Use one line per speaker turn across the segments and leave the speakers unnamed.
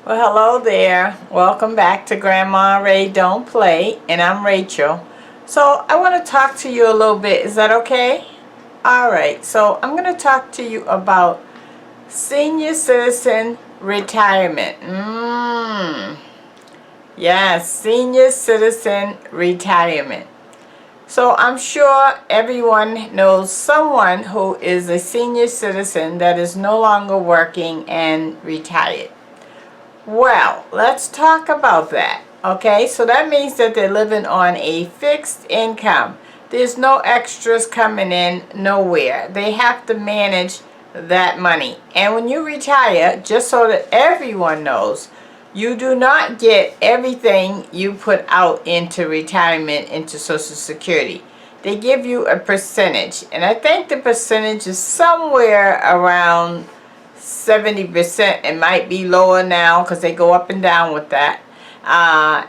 Well, hello there. Welcome back to Grandma Ray Don't Play, and I'm Rachel. So I want to talk to you a little bit. Is that okay? Alright, so I'm going to talk to you about senior citizen retirement. Yes, senior citizen retirement. So I'm sure everyone knows someone who is a senior citizen that is no longer working and retired. Well, let's talk about that. Okay, so that means that they're living on a fixed income. There's no extras coming in nowhere. They have to manage that money. And when you retire, just so that everyone knows, you do not get everything you put out into retirement, into Social Security. They give you a percentage. And I think the percentage is somewhere around 70%. It might be lower now because they go up and down with that.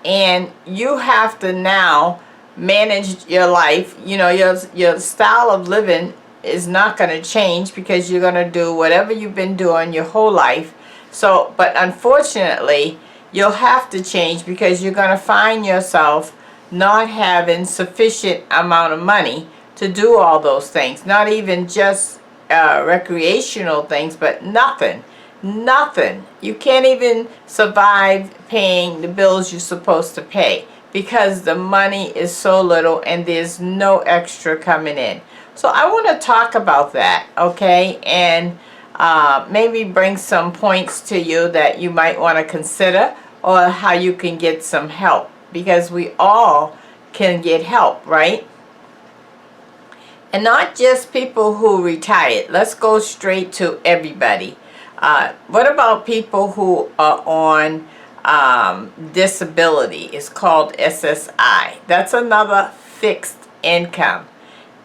And you have to now manage your life. You know, your style of living is not going to change because you're going to do whatever you've been doing your whole life. So, but unfortunately, you'll have to change because you're going to find yourself not having sufficient amount of money to do all those things. Not even just recreational things, but nothing. You can't even survive paying the bills you're supposed to pay because the money is so little and there's no extra coming in. So I want to talk about that, okay, and maybe bring some points to you that you might want to consider, or how you can get some help, because we all can get help, right? And not just people who retired. Let's go straight to everybody. What about people who are on disability? It's called SSI. That's another fixed income.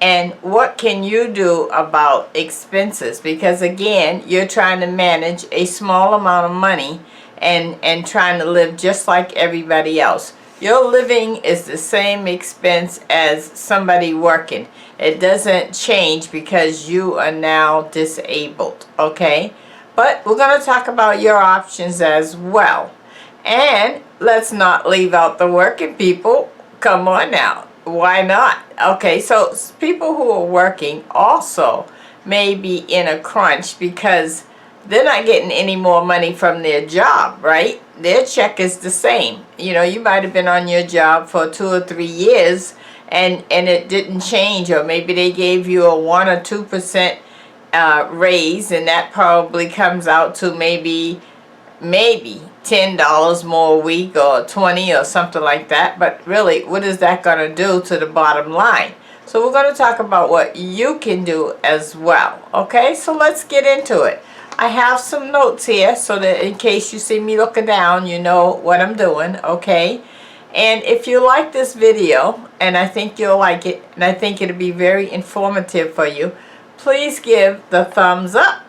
And what can you do about expenses? Because again, you're trying to manage a small amount of money and trying to live just like everybody else. Your living is the same expense as somebody working. It doesn't change because you are now disabled, okay? But we're going to talk about your options as well. And let's not leave out the working people. Come on now. Why not? Okay, so people who are working also may be in a crunch because they're not getting any more money from their job, right? Their check is the same. You know, you might have been on your job for 2 or 3 years and it didn't change, or maybe they gave you a 1 or 2% raise, and that probably comes out to maybe $10 more a week, or 20 or something like that. But really, what is that going to do to the bottom line? So we're going to talk about what you can do as well. Okay, so let's get into it. I have some notes here so that in case you see me looking down, you know what I'm doing, okay? And if you like this video, and I think you'll like it, and I think it'll be very informative for you, please give the thumbs up.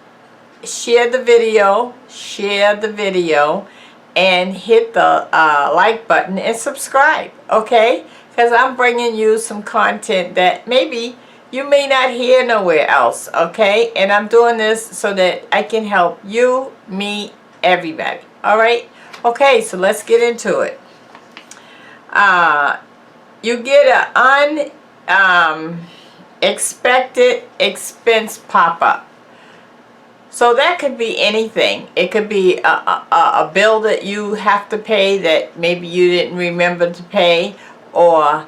Share the video, and hit the like button and subscribe, okay? Because I'm bringing you some content that maybe you may not hear nowhere else, okay? And I'm doing this so that I can help you, me, everybody, all right? Okay, so let's get into it. You get an unexpected expense pop-up. So that could be anything. It could be a bill that you have to pay that maybe you didn't remember to pay, or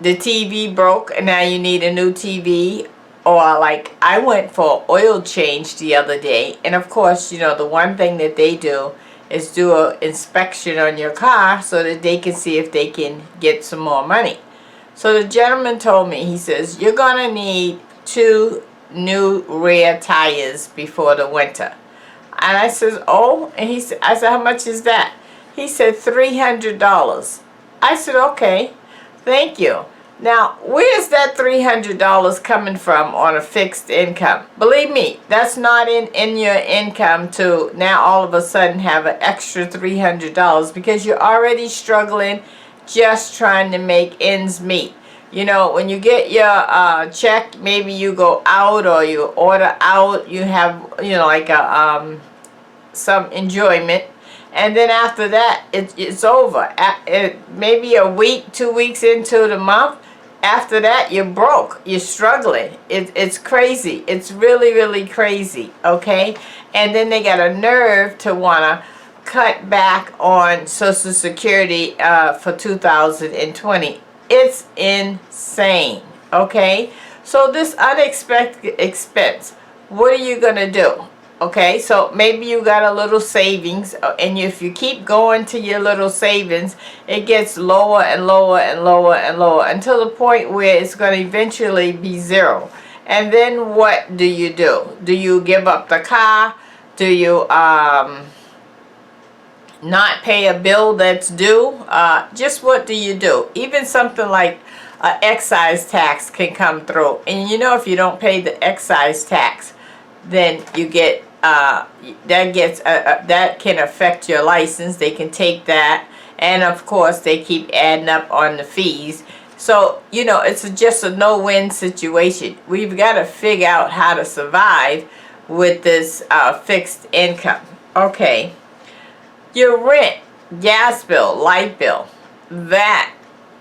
the TV broke and now you need a new TV, or like I went for oil change the other day, and of course, you know, the one thing that they do is do an inspection on your car so that they can see if they can get some more money. So the gentleman told me, he says, you're gonna need 2 new rear tires before the winter. And I says, oh, and I said, how much is that? He said $300. I said, okay, thank you. Now, where's that $300 coming from on a fixed income? Believe me, that's not in your income to now all of a sudden have an extra $300, because you're already struggling just trying to make ends meet. You know, when you get your check, maybe you go out or you order out, you have, you know, like a some enjoyment, and then after that it's over. Maybe a week, 2 weeks into the month, after that you're broke, you're struggling. It's crazy. It's really, really crazy, okay? And then they got a nerve to want to cut back on Social Security for 2020. It's insane, okay? So this unexpected expense, what are you going to do? Okay, so maybe you got a little savings, and if you keep going to your little savings, it gets lower and lower and lower and lower until the point where it's going to eventually be zero. And then what do? Do you give up the car? Do you not pay a bill that's due? Just what do you do? Even something like excise tax can come through, and you know, if you don't pay the excise tax, then you get that can affect your license. They can take that, and of course they keep adding up on the fees. So you know, it's just a no-win situation. We've got to figure out how to survive with this fixed income. Okay, your rent, gas bill, light bill, that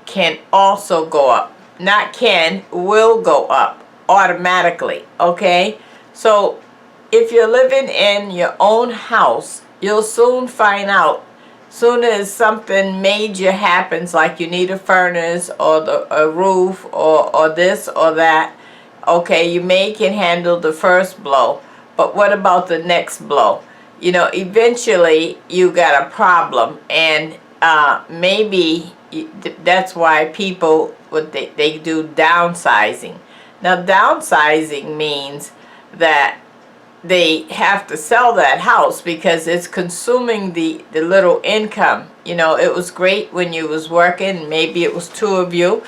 can also go up. Not can, will go up automatically. Okay, so if you're living in your own house, you'll soon find out, soon as something major happens, like you need a furnace or a roof or this or that, okay, you can handle the first blow, but what about the next blow? You know, eventually you got a problem, and maybe that's why people, they do downsizing. Now downsizing means that they have to sell that house because it's consuming the little income. You know, it was great when you was working, maybe it was two of you,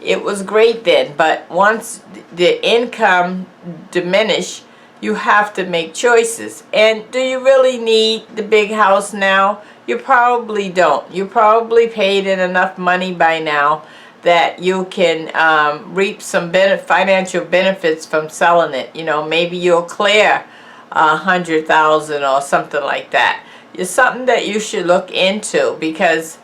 it was great then, but once the income diminish, you have to make choices. And do you really need the big house now? You probably don't. You probably paid in enough money by now that you can reap some financial benefits from selling it. You know, maybe you'll clear $100,000 or something like that. It's something that you should look into, because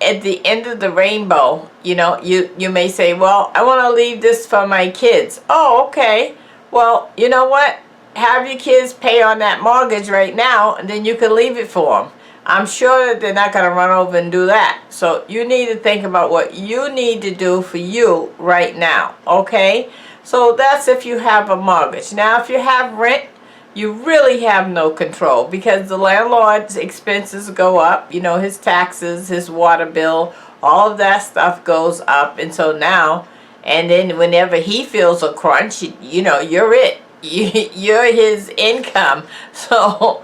at the end of the rainbow, you know, you may say, well, I want to leave this for my kids. Oh, okay. Well, you know what? Have your kids pay on that mortgage right now, and then you can leave it for them. I'm sure that they're not going to run over and do that. So you need to think about what you need to do for you right now, okay? So that's if you have a mortgage. Now, if you have rent, you really have no control, because the landlord's expenses go up. You know, his taxes, his water bill, all of that stuff goes up. And so now, and then whenever he feels a crunch, you know, you're it. You're his income. So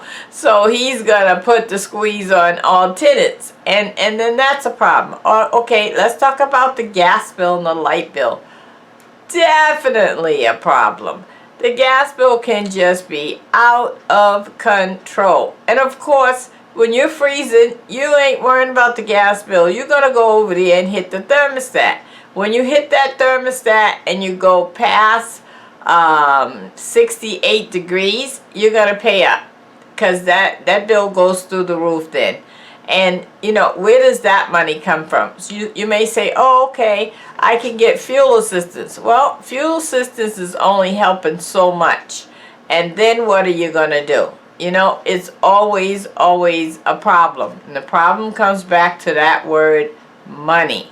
he's gonna put the squeeze on all tenants, and then that's a problem. Okay, let's talk about the gas bill and the light bill. Definitely a problem. The gas bill can just be out of control. And of course, when you're freezing, you ain't worrying about the gas bill. You're gonna go over there and hit the thermostat. When you hit that thermostat and you go past 68 degrees, you're gonna pay up, because that bill goes through the roof then. And you know, where does that money come from? So you may say, oh, okay, I can get fuel assistance. Well, fuel assistance is only helping so much, and then what are you gonna do? You know, it's always a problem, and the problem comes back to that word, money.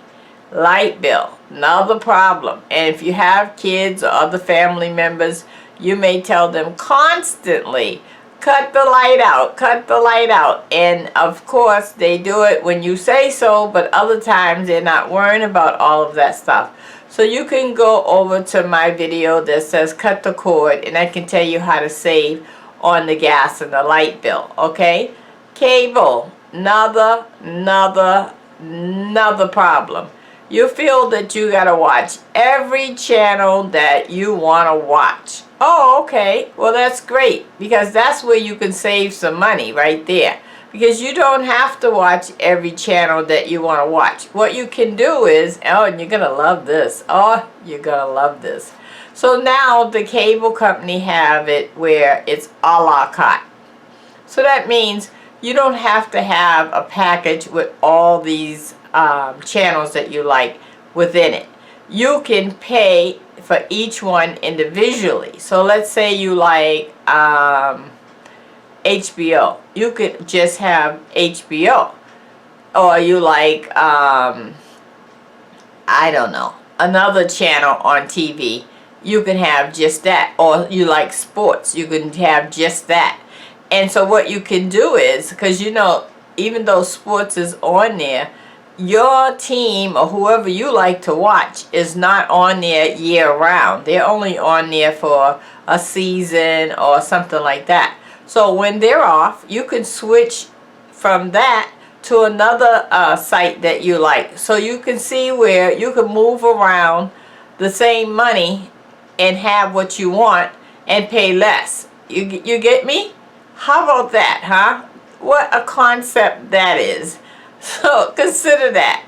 Light bill, another problem. And if you have kids or other family members, you may tell them constantly, cut the light out, cut the light out. And of course they do it when you say so, but other times they're not worrying about all of that stuff. So you can go over to my video that says cut the cord, and I can tell you how to save on the gas and the light bill. Okay, cable, another problem. You feel that you gotta watch every channel that you want to watch. Oh, okay, well that's great, because that's where you can save some money right there, because you don't have to watch every channel that you want to watch. What you can do is, oh, and you're gonna love this. Oh, you're gonna love this. So now the cable company have it where it's a la carte. So that means you don't have to have a package with all these channels that you like within it. You can pay for each one individually. So let's say you like HBO. You could just have HBO. Or you like, I don't know, another channel on TV. You can have just that. Or you like sports. You can have just that. And so what you can do is, because you know, even though sports is on there, your team or whoever you like to watch is not on there year round. They're only on there for a season or something like that. So when they're off, you can switch from that to another site that you like. So you can see where you can move around the same money and have what you want and pay less. You get me? How about that, huh? What a concept that is. So consider that.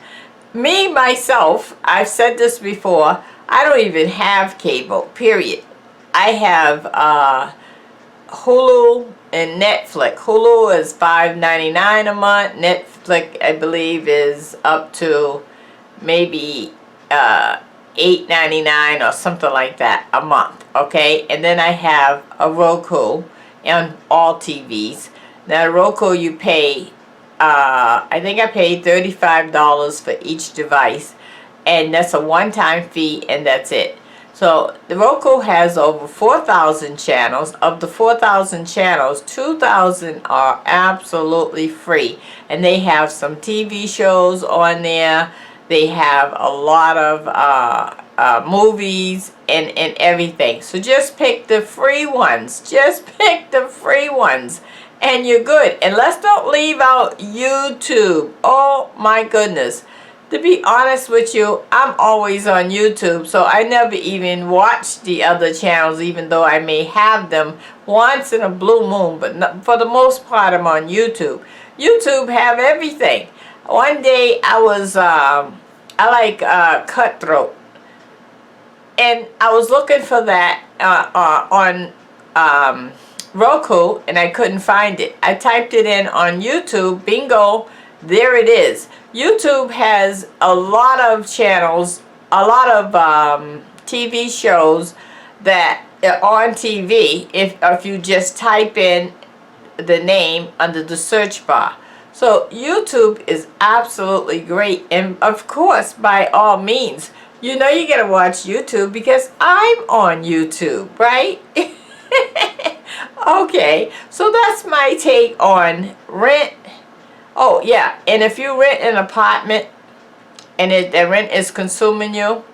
Me, myself, I've said this before, I don't even have cable, period. I have Hulu and Netflix. Hulu is $5.99 a month. Netflix, I believe, is up to maybe $8.99 or something like that a month, okay? And then I have a Roku on all TVs. Now Roku, you pay, I think I paid $35 for each device, and that's a one-time fee, and that's it. So the Roku has over 4,000 channels. Of the 4,000 channels, 2,000 are absolutely free, and they have some TV shows on there. They have a lot of movies and everything. So just pick the free ones. Just pick the free ones, and you're good. And let's don't leave out YouTube. Oh my goodness. To be honest with you, I'm always on YouTube, so I never even watch the other channels, even though I may have them once in a blue moon. But not, for the most part, I'm on YouTube. YouTube have everything. One day I was, I like Cutthroat, and I was looking for that on Roku, and I couldn't find it. I typed it in on YouTube, bingo, there it is. YouTube has a lot of channels, a lot of TV shows that are on TV if you just type in the name under the search bar. So YouTube is absolutely great, and of course, by all means, you know you gotta watch YouTube because I'm on YouTube, right? Okay, so that's my take on rent. Oh yeah, and if you rent an apartment and the rent is consuming you,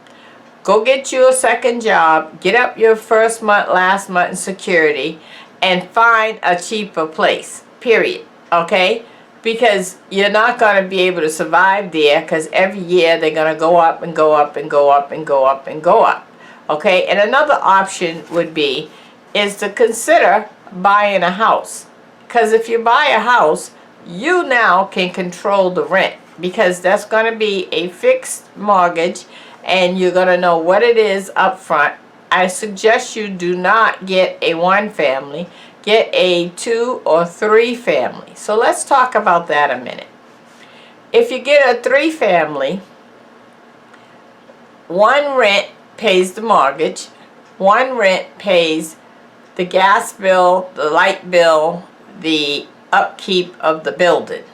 go get you a second job, get up your first month, last month in security, and find a cheaper place, period, okay? Because you're not going to be able to survive there, because every year they're going to go up and go up and go up and go up and go up, okay? And another option would be is to consider buying a house, because if you buy a house, you now can control the rent, because that's going to be a fixed mortgage and you're going to know what it is up front. I suggest you do not get a one family, get a 2 or 3 family. So let's talk about that a minute. If you get a 3 family, one rent pays the mortgage, one rent pays the gas bill, the light bill, the upkeep of the building,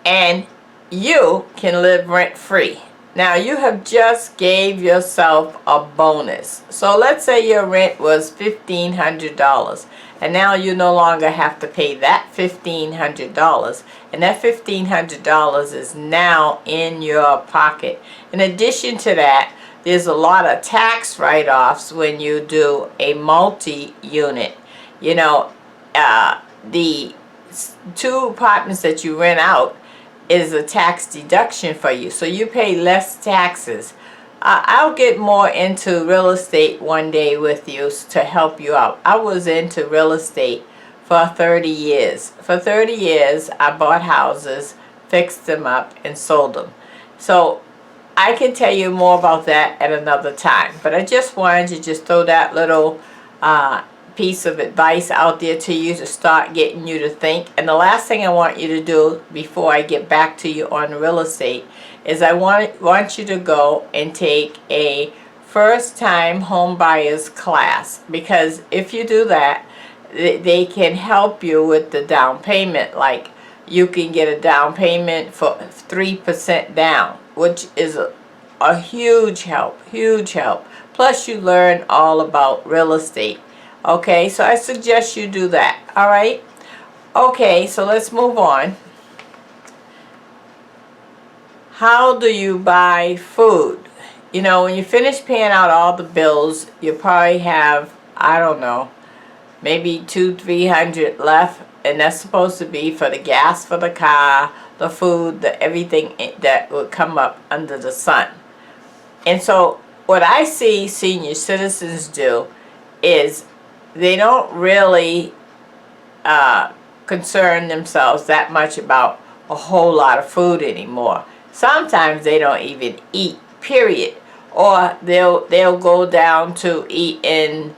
and you can live rent free. Now you have just gave yourself a bonus. So let's say your rent was $1,500, and now you no longer have to pay that $1,500, and that $1,500 is now in your pocket. In addition to that, there's a lot of tax write-offs when you do a multi-unit. You know, the 2 apartments that you rent out is a tax deduction for you, so you pay less taxes. I'll get more into real estate one day with you to help you out. I was into real estate for 30 years. For 30 years, I bought houses, fixed them up, and sold them. So I can tell you more about that at another time, but I just wanted to just throw that little piece of advice out there to you to start getting you to think. And the last thing I want you to do before I get back to you on real estate is I want you to go and take a first-time home buyers class, because if you do that, they can help you with the down payment. Like, you can get a down payment for 3% down, which is a huge help, huge help. Plus you learn all about real estate. Okay, so I suggest you do that. All right. Okay, so let's move on. How do you buy food? You know, when you finish paying out all the bills, you probably have, I don't know, maybe $200-300 left, and that's supposed to be for the gas for the car, the food, the everything that would come up under the sun. And so what I see senior citizens do is they don't really concern themselves that much about a whole lot of food anymore. Sometimes they don't even eat, period. Or they'll go down to eating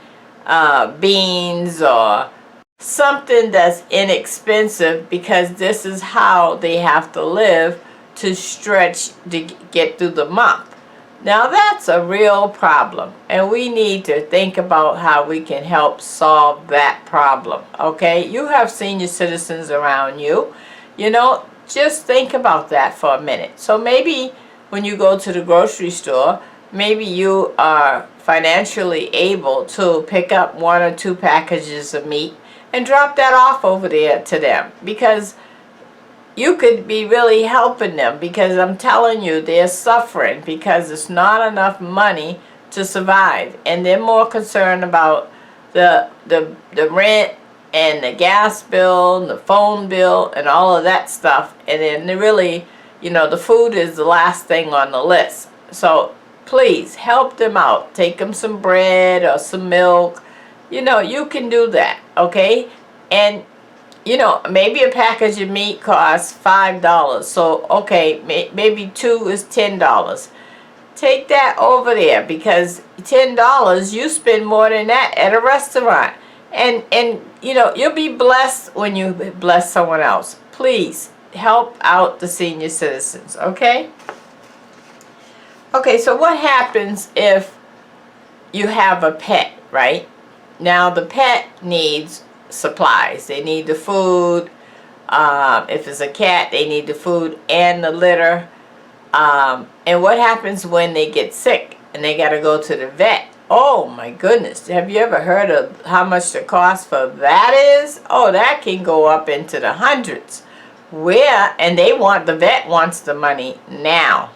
beans or something that's inexpensive, because this is how they have to live to stretch to get through the month. Now that's a real problem, and we need to think about how we can help solve that problem. Okay, you have senior citizens around you, you know, just think about that for a minute. So maybe when you go to the grocery store, maybe you are financially able to pick up 1 or 2 packages of meat and drop that off over there to them, because you could be really helping them, because I'm telling you, they're suffering because it's not enough money to survive, and they're more concerned about the rent and the gas bill and the phone bill and all of that stuff, and then they really, you know, the food is the last thing on the list. So please help them out. Take them some bread or some milk. You know, you can do that, okay? And you know, maybe a package of meat costs $5. So, okay, maybe 2 is $10. Take that over there, because $10, you spend more than that at a restaurant. And you know, you'll be blessed when you bless someone else. Please help out the senior citizens, okay? Okay, so what happens if you have a pet, right? Now, the pet needs supplies. They need the food. If it's a cat, they need the food and the litter. And what happens when they get sick and they got to go to the vet? Oh my goodness, have you ever heard of how much the cost for that is? Oh, that can go up into the hundreds. And the vet wants the money now.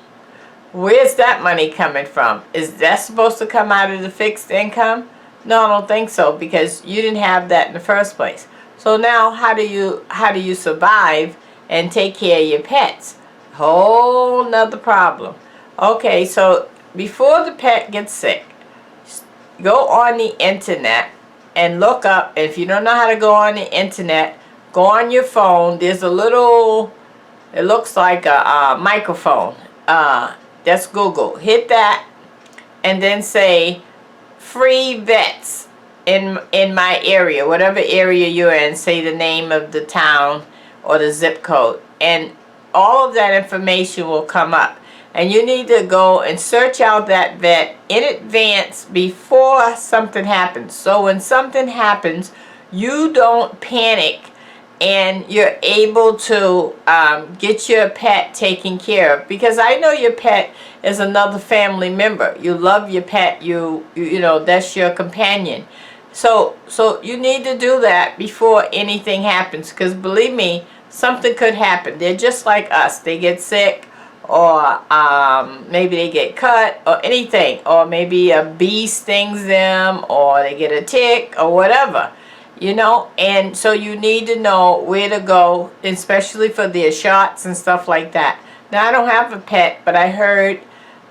Where's that money coming from? Is that supposed to come out of the fixed income? No, I don't think so, because you didn't have that in the first place. So now how do you survive and take care of your pets? Whole nother problem. Okay, so before the pet gets sick, go on the internet and look up. If you don't know how to go on the internet, go on your phone. There's a little, it looks like a microphone. That's Google. Hit that and then say free vets in my area, whatever area you're in. Say the name of the town or the zip code, and all of that information will come up, and you need to go and search out that vet in advance before something happens. So when something happens, you don't panic, and you're able to get your pet taken care of, because I know your pet is another family member. You love your pet. You know, that's your companion. So you need to do that before anything happens, because believe me, something could happen. They're just like us. They get sick, or maybe they get cut, or anything, or maybe a bee stings them, or they get a tick, or whatever. You know, and so you need to know where to go, especially for their shots and stuff like that. Now, I don't have a pet, but I heard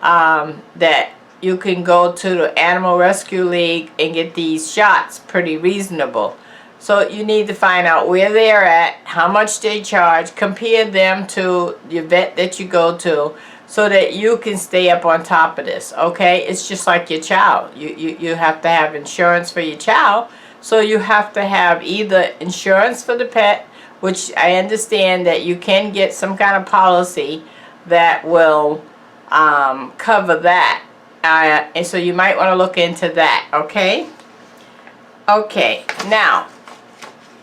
that you can go to the Animal Rescue League and get these shots pretty reasonable. So you need to find out where they're at, how much they charge, compare them to your vet that you go to, so that you can stay up on top of this, okay? It's just like your child. You have to have insurance for your child, So you have to have either insurance for the pet, which I understand that you can get some kind of policy that will cover that. And so you might want to look into that, okay? Okay, now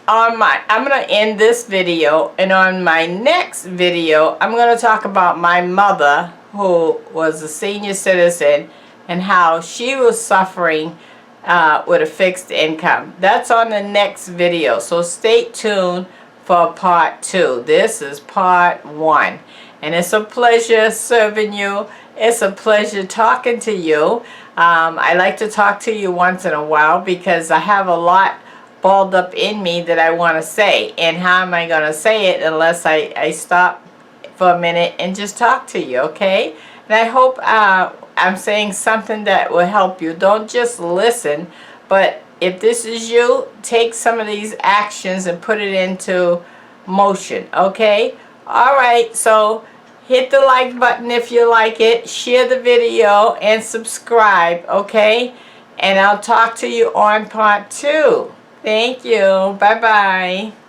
I'm going to end this video, and on my next video I'm going to talk about my mother, who was a senior citizen, and how she was suffering with a fixed income. That's on the next video, so stay tuned for part 2. This is part 1, and it's a pleasure serving you. It's a pleasure talking to you. I like to talk to you once in a while because I have a lot balled up in me that I want to say, and how am I going to say it unless I stop for a minute and just talk to you, okay? And I hope I'm saying something that will help you. Don't just listen, but if this is you, take some of these actions and put it into motion, okay? Alright, so hit the like button if you like it, share the video, and subscribe, okay? And I'll talk to you on part 2. Thank you. Bye-bye.